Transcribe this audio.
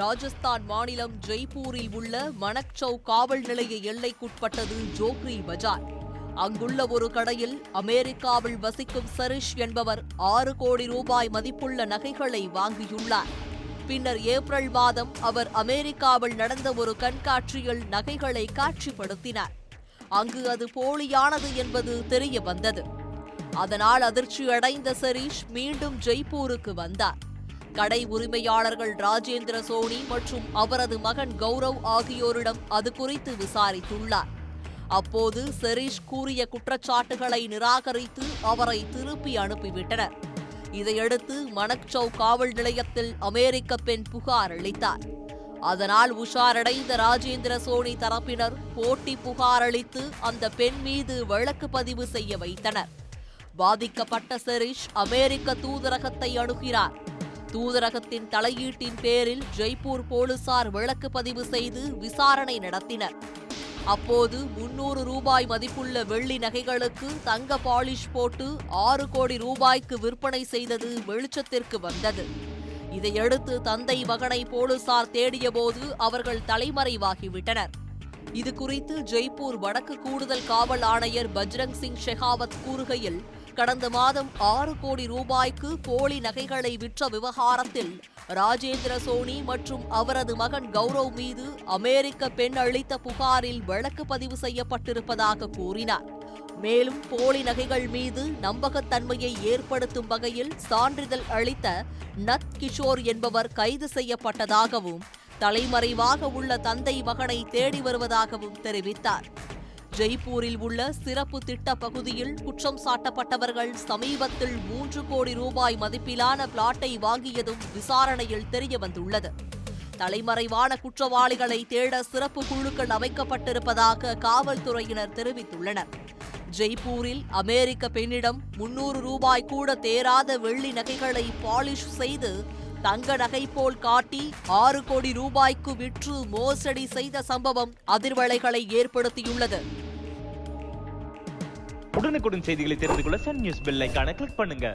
ராஜஸ்தான் மாநிலம் ஜெய்ப்பூரில் உள்ள மனக்சௌ காவல் நிலைய எல்லைக்குட்பட்டது ஜோக்ரி பஜார். அங்குள்ள ஒரு கடையில் அமெரிக்காவில் வசிக்கும் சரிஷ் என்பவர் 6 கோடி ரூபாய் மதிப்புள்ள நகைகளை வாங்கியுள்ளார். பின்னர் ஏப்ரல் மாதம் அவர் அமெரிக்காவில் நடந்த ஒரு கண்காட்சியில் நகைகளை காட்சிப்படுத்தினார். அங்கு அது போலியானது என்பது தெரிய வந்தது. அதனால் அதிர்ச்சி அடைந்த சரிஷ் மீண்டும் ஜெய்ப்பூருக்கு வந்தார். கடை உரிமையாளர்கள் ராஜேந்திர சோனி மற்றும் அவரது மகன் கௌரவ் ஆகியோரிடம் அது குறித்து விசாரித்துள்ளார். அப்போது சரிஷ் கூறிய குற்றச்சாட்டுகளை நிராகரித்து அவரை திருப்பி அனுப்பிவிட்டனர். இதையடுத்து மனக்சௌ காவல் நிலையத்தில் அமெரிக்க பெண் புகார் அளித்தார். அதனால் உஷாரடைந்த ராஜேந்திர சோனி தரப்பினர் போட்டி புகார் அளித்து அந்த பெண் மீது வழக்கு பதிவு செய்ய வைத்தனர். பாதிக்கப்பட்ட சரிஷ் அமெரிக்க தூதரகத்தை அணுகிறார். தூதரகத்தின் தலையீட்டின் பேரில் ஜெய்ப்பூர் போலீசார் வழக்கு பதிவு செய்து விசாரணை நடத்தினர். அப்போது 300 ரூபாய் மதிப்புள்ள வெள்ளி நகைகளுக்கு தங்க பாலிஷ் போட்டு 6 கோடி ரூபாய்க்கு விற்பனை செய்தது வெளிச்சத்திற்கு வந்தது. இதையடுத்து தந்தை மகனை போலீசார் தேடியபோது அவர்கள் தலைமறைவாகிவிட்டனர். இதுகுறித்து ஜெய்ப்பூர் வடக்கு கூடுதல் காவல் ஆணையர் பஜ்ரங் சிங் ஷெகாவத் கூறுகையில், கடந்த மாதம் 6 கோடி ரூபாய்க்கு போலி நகைகளை விற்ற விவகாரத்தில் ராஜேந்திர சோனி மற்றும் அவரது மகன் கௌரவ் மீது அமெரிக்க பெண் அளித்த புகாரில் வழக்கு பதிவு செய்யப்பட்டிருப்பதாக கூறினார். மேலும் போலி நகைகள் மீது நம்பகத்தன்மையை ஏற்படுத்தும் வகையில் சான்றிதழ் அளித்த நத் கிஷோர் என்பவர் கைது செய்யப்பட்டதாகவும் தலைமறைவாக உள்ள தந்தை மகனை தேடி வருவதாகவும் தெரிவித்தார். ஜெய்ப்பூரில் உள்ள சிறப்பு திட்ட பகுதியில் குற்றம் சாட்டப்பட்டவர்கள் சமீபத்தில் 3 கோடி ரூபாய் மதிப்பிலான பிளாட்டை வாங்கியதும் விசாரணையில் தெரியவந்துள்ளது. தலைமறைவான குற்றவாளிகளை தேட சிறப்பு குழுக்கள் அமைக்கப்பட்டிருப்பதாக காவல்துறையினர் தெரிவித்துள்ளனர். ஜெய்ப்பூரில் அமெரிக்க பெண்ணிடம் 300 ரூபாய் கூட தேராத வெள்ளி நகைகளை பாலிஷ் செய்து தங்க நகை போல் காட்டி 6 கோடி ரூபாய்க்கு விற்று மோசடி செய்த சம்பவம் அதிர்வலைகளை ஏற்படுத்தியுள்ளது. உடனுக்குடன் செய்திகளை தெரிந்து கொள்ள சன் நியூஸ் பெல் ஐகானை கிளிக் பண்ணுங்க.